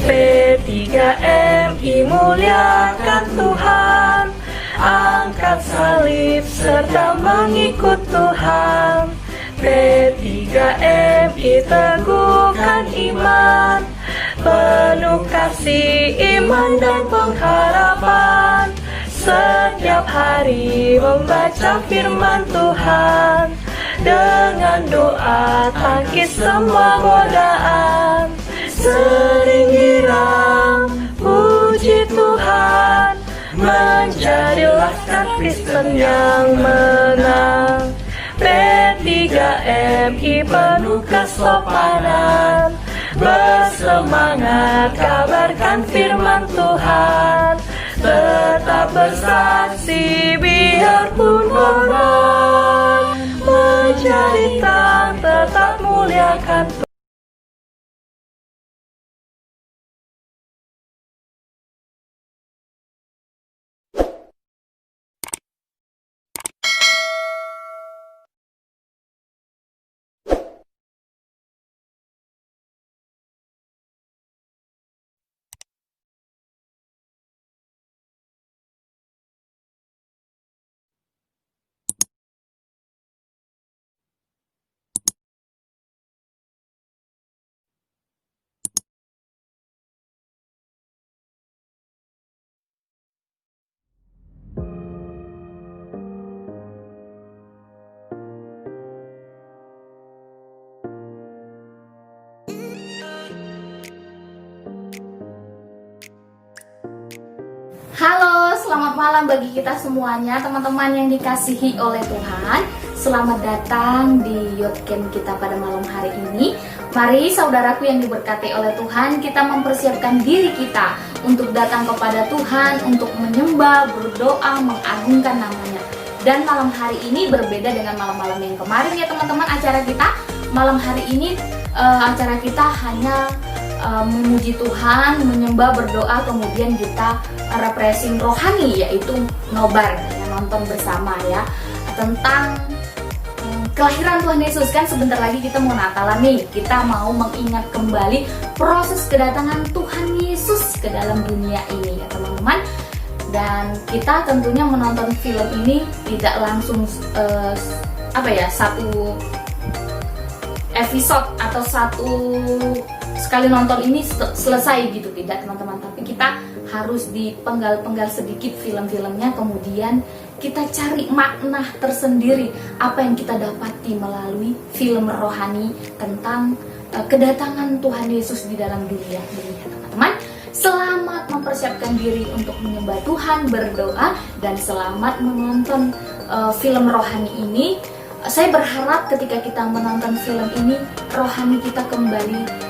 P3MI muliakan Tuhan, angkat salib serta mengikut Tuhan. P3MI teguhkan iman, penuh kasih, iman dan pengharapan. Setiap hari membaca firman Tuhan, dengan doa tangkis semua godaan. Sering girang puji Tuhan, menjadilah Kristen yang menang. P3MI penuh kesopanan, bersemangat kabarkan firman Tuhan. Tetap bersaksi biarpun orang menjadi terang, tetap muliakan Tuhan. Halo, selamat malam bagi kita semuanya, teman-teman yang dikasihi oleh Tuhan. Selamat datang di Youth Camp kita pada malam hari ini. Mari saudaraku yang diberkati oleh Tuhan, kita mempersiapkan diri kita untuk datang kepada Tuhan, untuk menyembah, berdoa, mengagungkan namanya. Dan malam hari ini berbeda dengan malam-malam yang kemarin ya teman-teman. Acara kita malam hari ini, acara kita hanya memuji Tuhan, menyembah, berdoa, kemudian kita refreshing rohani, yaitu nobar, ya, nonton bersama ya, tentang kelahiran Tuhan Yesus. Kan sebentar lagi kita mau Natalan nih, kita mau mengingat kembali proses kedatangan Tuhan Yesus ke dalam dunia ini ya teman-teman. Dan kita tentunya menonton film ini tidak langsung satu episode atau satu sekali nonton ini selesai gitu, tidak teman-teman, tapi kita harus dipenggal-penggal sedikit film-filmnya, kemudian kita cari makna tersendiri apa yang kita dapati melalui film rohani tentang kedatangan Tuhan Yesus di dalam dunia ini ya teman-teman. Selamat mempersiapkan diri untuk menyembah Tuhan, berdoa, dan selamat menonton film rohani ini. Saya berharap ketika kita menonton film ini, rohani kita kembali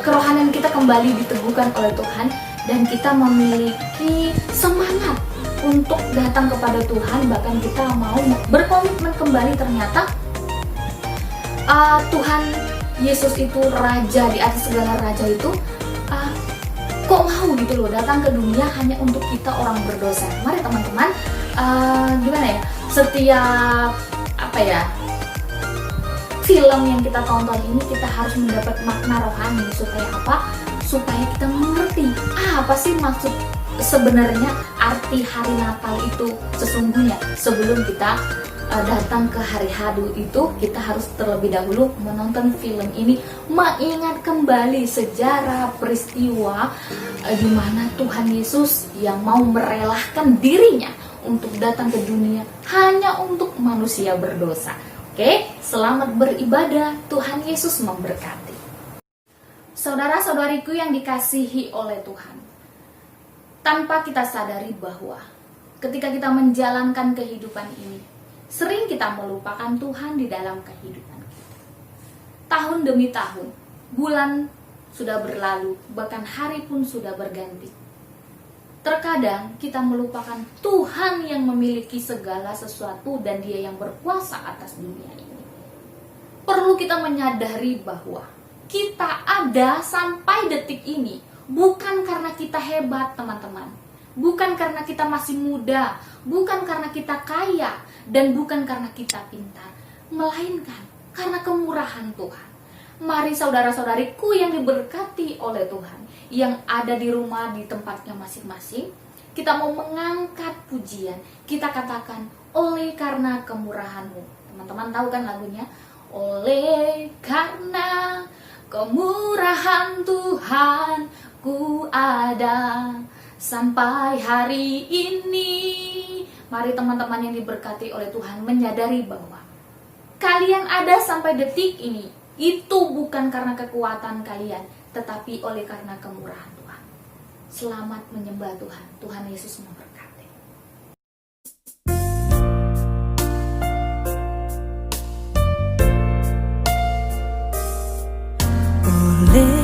kerohanian kita kembali diteguhkan oleh Tuhan, dan kita memiliki semangat untuk datang kepada Tuhan. Bahkan kita mau berkomitmen kembali, ternyata Tuhan Yesus itu Raja di atas segala raja itu kok mau gitu loh datang ke dunia hanya untuk kita orang berdosa. Mari teman-teman, setiap film yang kita tonton ini kita harus mendapat makna rohani. Supaya apa? Supaya kita mengerti apa sih maksud sebenarnya arti hari Natal itu sesungguhnya. Sebelum kita datang ke hari Hadu itu, kita harus terlebih dahulu menonton film ini, mengingat kembali sejarah peristiwa di mana Tuhan Yesus yang mau merelakan dirinya untuk datang ke dunia hanya untuk manusia berdosa. Oke, selamat beribadah. Tuhan Yesus memberkati. Saudara-saudariku yang dikasihi oleh Tuhan, tanpa kita sadari bahwa ketika kita menjalankan kehidupan ini, sering kita melupakan Tuhan di dalam kehidupan kita. Tahun demi tahun, bulan sudah berlalu, bahkan hari pun sudah berganti. Terkadang kita melupakan Tuhan yang memiliki segala sesuatu dan Dia yang berkuasa atas dunia ini. Perlu kita menyadari bahwa kita ada sampai detik ini bukan karena kita hebat teman-teman, bukan karena kita masih muda, bukan karena kita kaya, dan bukan karena kita pintar, melainkan karena kemurahan Tuhan. Mari saudara-saudariku yang diberkati oleh Tuhan, yang ada di rumah di tempatnya masing-masing, kita mau mengangkat pujian. Kita katakan, oleh karena kemurahan-Mu. Teman-teman tahu kan lagunya? Oleh karena kemurahan Tuhan, ku ada sampai hari ini. Mari teman-teman yang diberkati oleh Tuhan menyadari bahwa kalian ada sampai detik ini, itu bukan karena kekuatan kalian, tetapi oleh karena kemurahan Tuhan. Selamat menyembah Tuhan. Tuhan Yesus memberkati. Oleh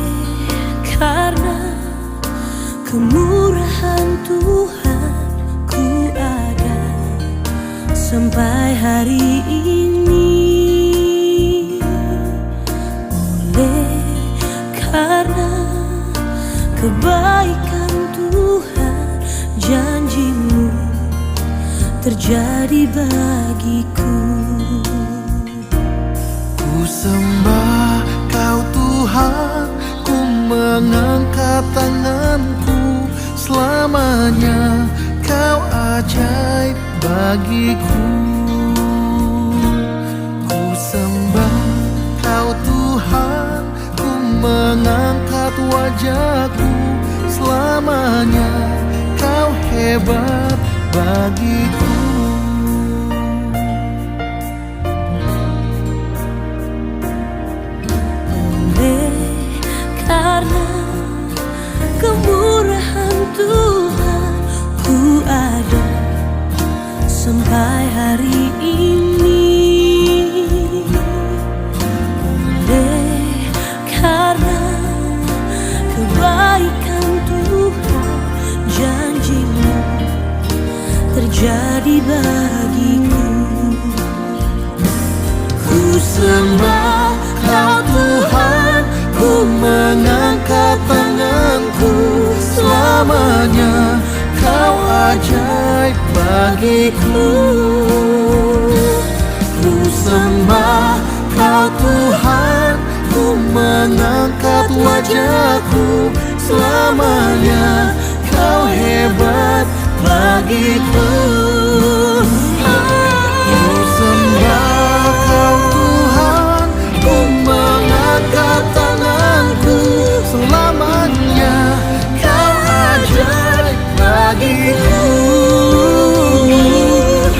karena kemurahan Tuhan, ku ada sampai hari ini. Karena kebaikan Tuhan, janji-Mu terjadi bagiku. Ku sembah Kau Tuhan, ku mengangkat tanganku. Selamanya Kau ajaib bagiku. Ku sembah Kau Tuhan, mengangkat wajahku. Selamanya Kau hebat bagiku. Oleh karena kemurahan Tuhan, ku ada sampai hari ini. Karena kebaikan Tuhan, janji-Mu terjadi bagiku. Ku sembah Kau Tuhan, ku mengangkat tanganku. Selamanya Kau ajaib bagiku. Ku sembah Kau Tuhan, ku mengangkat wajahku. Selamanya Kau hebat bagiku. Ku sembah Kau Tuhan, ku mengangkat tanganku. Selamanya Kau ajaib bagiku.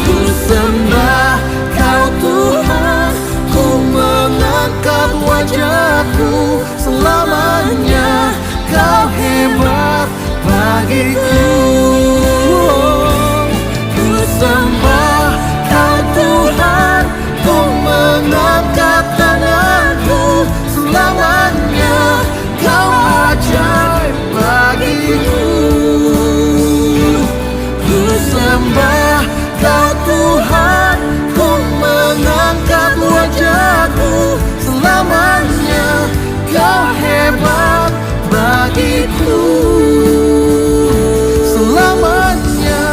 Ku sembah Kau Tuhan, ku mengangkat wajahku. Selamanya Kau hebat bagiku. Ku sembah Kau Tuhan, ku mengangkat tanganku. Selamanya Kau ajaib bagiku. Ku sembah Kau Tuhan, ku mengangkat wajahku. Selamanya Kau hebat bagiku. Selamanya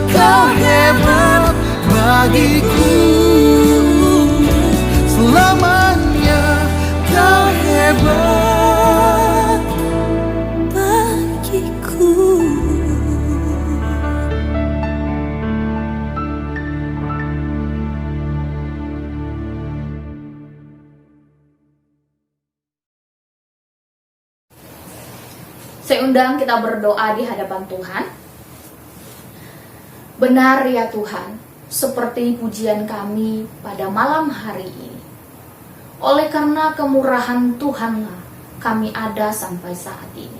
Kau hebat bagiku. Selamanya Kau hebat bagiku. Saya undang kita berdoa di hadapan Tuhan. Benar ya Tuhan, seperti pujian kami pada malam hari ini. Oleh karena kemurahan Tuhanlah kami ada sampai saat ini.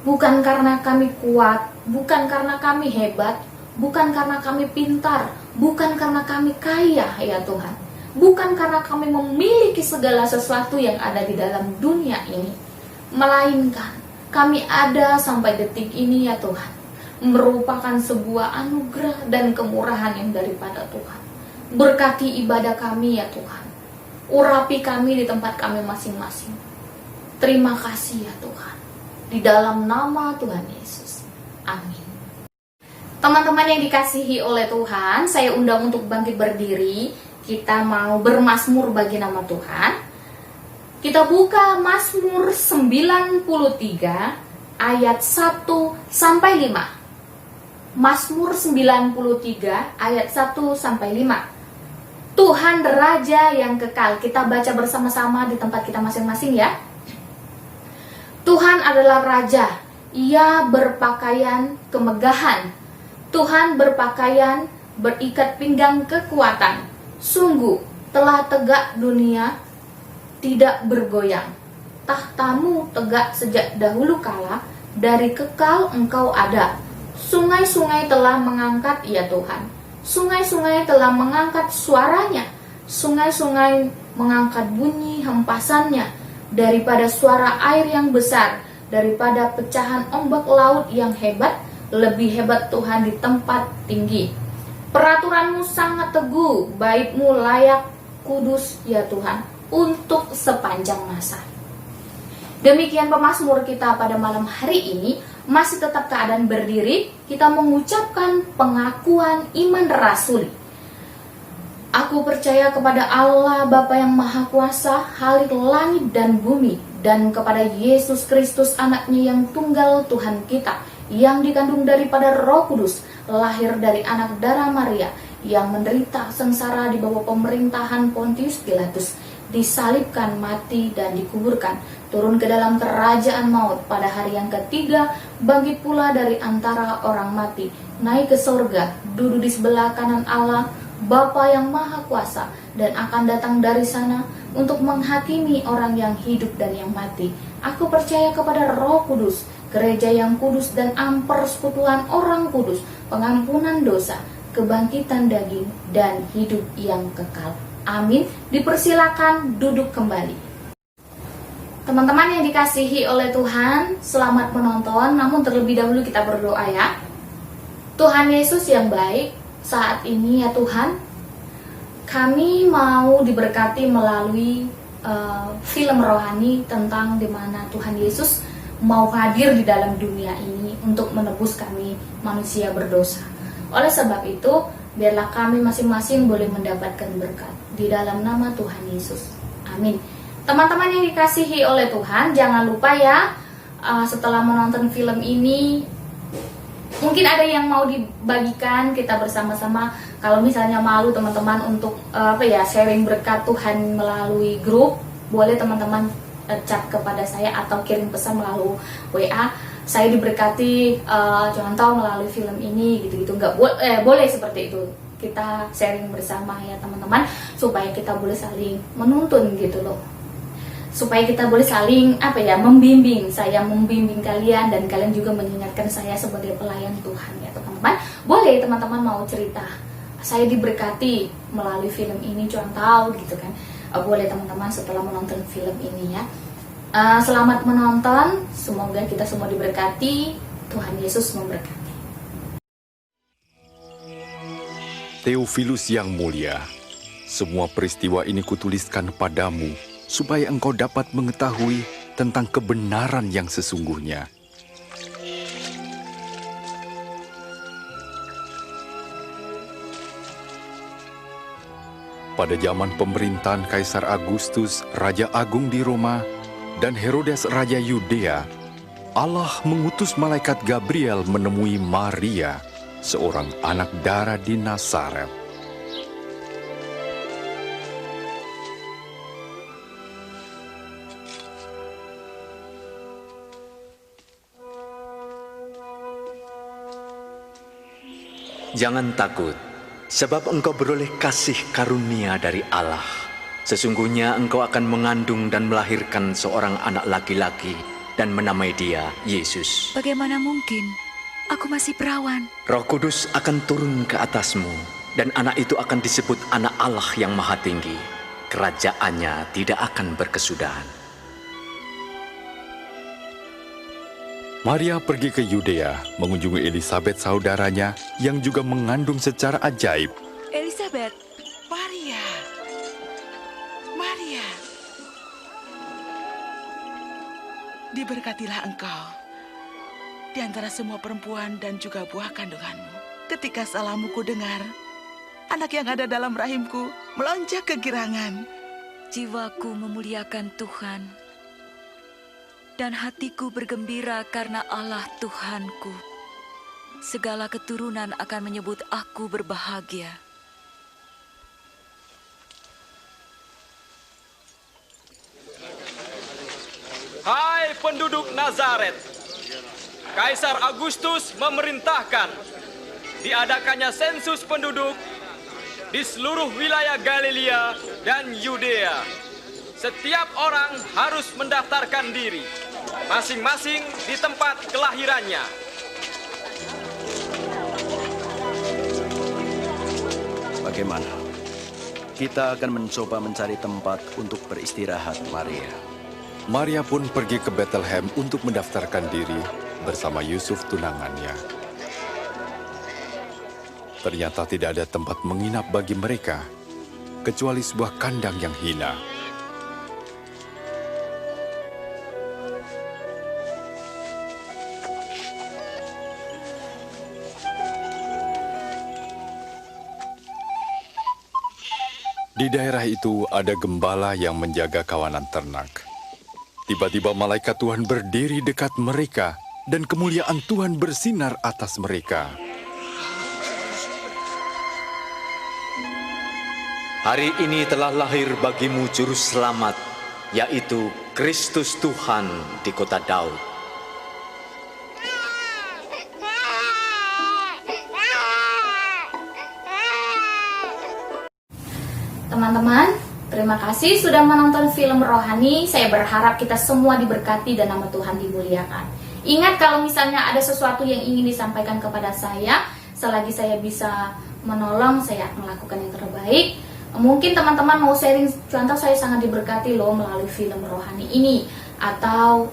Bukan karena kami kuat, bukan karena kami hebat, bukan karena kami pintar, bukan karena kami kaya ya Tuhan. Bukan karena kami memiliki segala sesuatu yang ada di dalam dunia ini, melainkan kami ada sampai detik ini ya Tuhan, merupakan sebuah anugerah dan kemurahan yang daripada Tuhan. Berkati ibadah kami ya Tuhan, urapi kami di tempat kami masing-masing. Terima kasih ya Tuhan, di dalam nama Tuhan Yesus, amin. Teman-teman yang dikasihi oleh Tuhan, saya undang untuk bangkit berdiri. Kita mau bermazmur bagi nama Tuhan. Kita buka Mazmur 93 ayat 1 sampai 5. Mazmur 93 ayat 1 sampai 5. Tuhan Raja yang kekal. Kita baca bersama-sama di tempat kita masing-masing ya. Tuhan adalah Raja. Ia berpakaian kemegahan. Tuhan berpakaian berikat pinggang kekuatan. Sungguh telah tegak dunia, tidak bergoyang. Tahtamu tegak sejak dahulu kala, dari kekal engkau ada. Sungai-sungai telah mengangkat, ya Tuhan. Sungai-sungai telah mengangkat suaranya. Sungai-sungai mengangkat bunyi hempasannya. Daripada suara air yang besar, daripada pecahan ombak laut yang hebat, lebih hebat Tuhan di tempat tinggi. Peraturanmu sangat teguh, baikmu layak kudus, ya Tuhan, untuk sepanjang masa. Demikian pemazmur kita pada malam hari ini. Masih tetap keadaan berdiri, kita mengucapkan pengakuan iman rasuli. Aku percaya kepada Allah Bapa yang Maha Kuasa, Khalik langit dan bumi, dan kepada Yesus Kristus anaknya yang tunggal Tuhan kita, yang dikandung daripada Roh Kudus, lahir dari anak darah Maria, yang menderita sengsara di bawah pemerintahan Pontius Pilatus, disalibkan, mati, dan dikuburkan, turun ke dalam kerajaan maut, pada hari yang ketiga bangkit pula dari antara orang mati, naik ke sorga, duduk di sebelah kanan Allah Bapa yang Maha Kuasa, dan akan datang dari sana untuk menghakimi orang yang hidup dan yang mati. Aku percaya kepada Roh Kudus, gereja yang kudus dan persekutuan orang kudus, pengampunan dosa, kebangkitan daging, dan hidup yang kekal. Amin. Dipersilakan duduk kembali. Teman-teman yang dikasihi oleh Tuhan, selamat menonton. Namun terlebih dahulu kita berdoa ya. Tuhan Yesus yang baik, saat ini ya Tuhan, kami mau diberkati melalui film rohani tentang dimana Tuhan Yesus mau hadir di dalam dunia ini untuk menebus kami manusia berdosa. Oleh sebab itu, biarlah kami masing-masing boleh mendapatkan berkat di dalam nama Tuhan Yesus. Amin. Teman-teman yang dikasihi oleh Tuhan, jangan lupa ya, setelah menonton film ini, mungkin ada yang mau dibagikan kita bersama-sama. Kalau misalnya malu teman-teman untuk sharing berkat Tuhan melalui grup, boleh teman-teman chat kepada saya atau kirim pesan melalui WA. Saya diberkati contoh melalui film ini gitu-gitu. Boleh seperti itu. Kita sharing bersama ya teman-teman, supaya kita boleh saling menuntun gitu loh. Supaya kita boleh saling membimbing. Saya membimbing kalian dan kalian juga mengingatkan saya sebagai pelayan Tuhan ya teman-teman. Boleh teman-teman mau cerita, saya diberkati melalui film ini contoh gitu kan. Boleh teman-teman setelah menonton film ini ya. Selamat menonton, semoga kita semua diberkati. Tuhan Yesus memberkati. Theophilus yang mulia, semua peristiwa ini kutuliskan padamu supaya engkau dapat mengetahui tentang kebenaran yang sesungguhnya. Pada zaman pemerintahan Kaisar Agustus, Raja Agung di Roma, dan Herodes Raja Yudea, Allah mengutus malaikat Gabriel menemui Maria, seorang anak darah di Nazaret. Jangan takut, sebab engkau beroleh kasih karunia dari Allah. Sesungguhnya engkau akan mengandung dan melahirkan seorang anak laki-laki dan menamai dia Yesus. Bagaimana mungkin? Aku masih perawan. Roh Kudus akan turun ke atasmu, dan anak itu akan disebut Anak Allah yang Maha Tinggi. Kerajaannya tidak akan berkesudahan. Maria pergi ke Yudea, mengunjungi Elisabet saudaranya yang juga mengandung secara ajaib. Elisabet, Maria, diberkatilah engkau di antara semua perempuan dan juga buah kandunganmu. Ketika salahmu ku dengar, anak yang ada dalam rahimku melonjak kegirangan. jiwaku memuliakan Tuhan, dan hatiku bergembira karena Allah Tuhanku. Segala keturunan akan menyebut aku berbahagia. Hai penduduk Nazaret, Kaisar Agustus memerintahkan diadakannya sensus penduduk di seluruh wilayah Galilea dan Yudea. Setiap orang harus mendaftarkan diri, masing-masing di tempat kelahirannya. Bagaimana? Kita akan mencoba mencari tempat untuk beristirahat, Maria. Maria pun pergi ke Bethlehem untuk mendaftarkan diri bersama Yusuf tunangannya. Ternyata tidak ada tempat menginap bagi mereka, kecuali sebuah kandang yang hina. Di daerah itu ada gembala yang menjaga kawanan ternak. Tiba-tiba malaikat Tuhan berdiri dekat mereka, dan kemuliaan Tuhan bersinar atas mereka. Hari ini telah lahir bagimu juru selamat, yaitu Kristus Tuhan di kota Daud. Teman-teman, terima kasih sudah menonton film rohani. Saya berharap kita semua diberkati dan nama Tuhan dimuliakan. Ingat, kalau misalnya ada sesuatu yang ingin disampaikan kepada saya, selagi saya bisa menolong, saya akan melakukan yang terbaik. Mungkin teman-teman mau sharing, contoh saya sangat diberkati loh melalui film rohani ini. Atau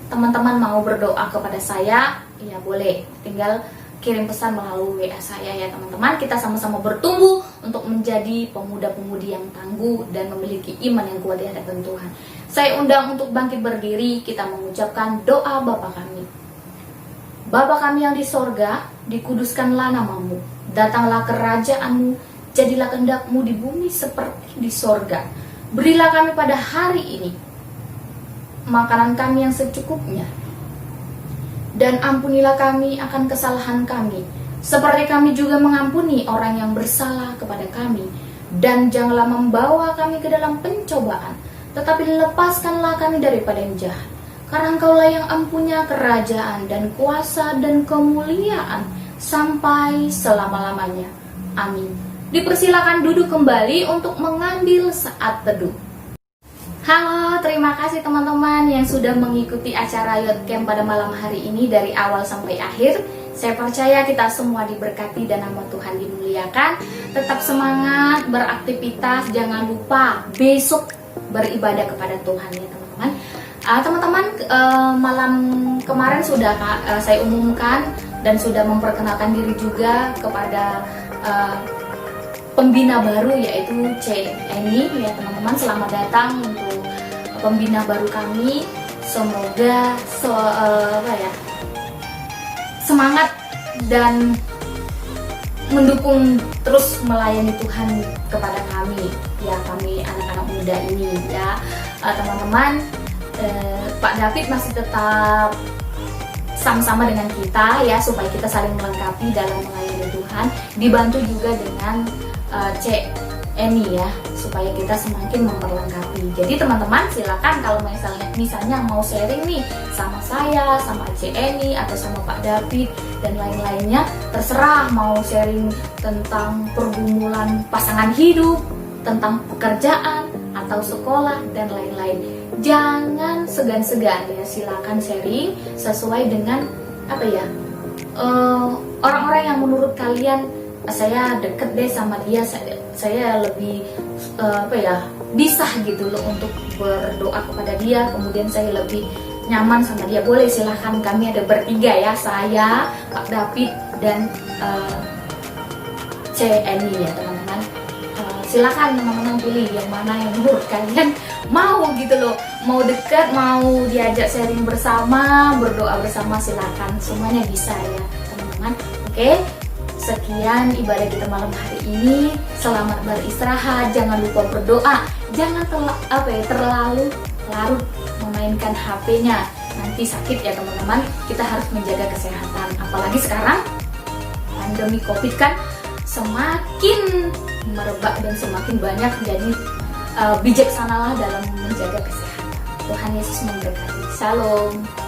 teman-teman mau berdoa kepada saya, ya boleh, tinggal kirim pesan melalui WA saya ya teman-teman. Kita sama-sama bertumbuh untuk menjadi pemuda-pemudi yang tangguh dan memiliki iman yang kuat di hadapan Tuhan. Saya undang untuk bangkit berdiri, kita mengucapkan doa Bapa kami. Bapa kami yang di sorga, dikuduskanlah namamu, datanglah kerajaanmu, jadilah kehendakmu di bumi seperti di sorga. Berilah kami pada hari ini makanan kami yang secukupnya, dan ampunilah kami akan kesalahan kami, seperti kami juga mengampuni orang yang bersalah kepada kami. Dan janganlah membawa kami ke dalam pencobaan, tetapi lepaskanlah kami daripada yang jahat. Karena Engkaulah yang empunya kerajaan dan kuasa dan kemuliaan sampai selama-lamanya. Amin. Dipersilakan duduk kembali untuk mengambil saat teduh. Halo, terima kasih teman-teman yang sudah mengikuti acara Youth Camp pada malam hari ini dari awal sampai akhir. Saya percaya kita semua diberkati dan nama Tuhan dimuliakan. Tetap semangat beraktivitas, jangan lupa besok beribadah kepada Tuhan ya teman-teman. Teman-teman, malam kemarin sudah saya umumkan dan sudah memperkenalkan diri juga kepada pembina baru, yaitu Eni ya teman-teman. Selamat datang untuk pembina baru kami. Semoga semangat dan mendukung terus melayani Tuhan kepada kami ya, kami anak-anak muda ini ya teman-teman. Pak David masih tetap sama-sama dengan kita ya, supaya kita saling melengkapi dalam melayani Tuhan, dibantu juga dengan Cek Eni ya, supaya kita semakin memperlengkapi. Jadi teman-teman silakan kalau misalnya mau sharing nih sama saya, sama Cek Eni atau sama Pak David dan lain-lainnya, terserah mau sharing tentang pergumulan pasangan hidup, tentang pekerjaan atau sekolah dan lain-lain. Jangan segan-segan ya, silakan sharing sesuai dengan orang-orang yang menurut kalian saya deket deh sama dia, saya lebih bisa gitu loh untuk berdoa kepada dia, kemudian saya lebih nyaman sama dia. Boleh, silahkan, kami ada bertiga ya, saya, Pak David dan Eni ya teman-teman. Silakan teman-teman pilih yang mana yang menurut kalian mau gitu loh, mau dekat, mau diajak sharing bersama, berdoa bersama, silakan, semuanya bisa ya teman-teman. Oke, sekian ibadah kita malam hari ini. Selamat beristirahat, jangan lupa berdoa. jangan terlalu larut memainkan HP-nya. Nanti sakit ya teman-teman. Kita harus menjaga kesehatan. Apalagi sekarang pandemi COVID kan semakin merebak dan semakin banyak. Jadi bijaksanalah dalam menjaga kesehatan. Tuhan Yesus memberkati. Shalom.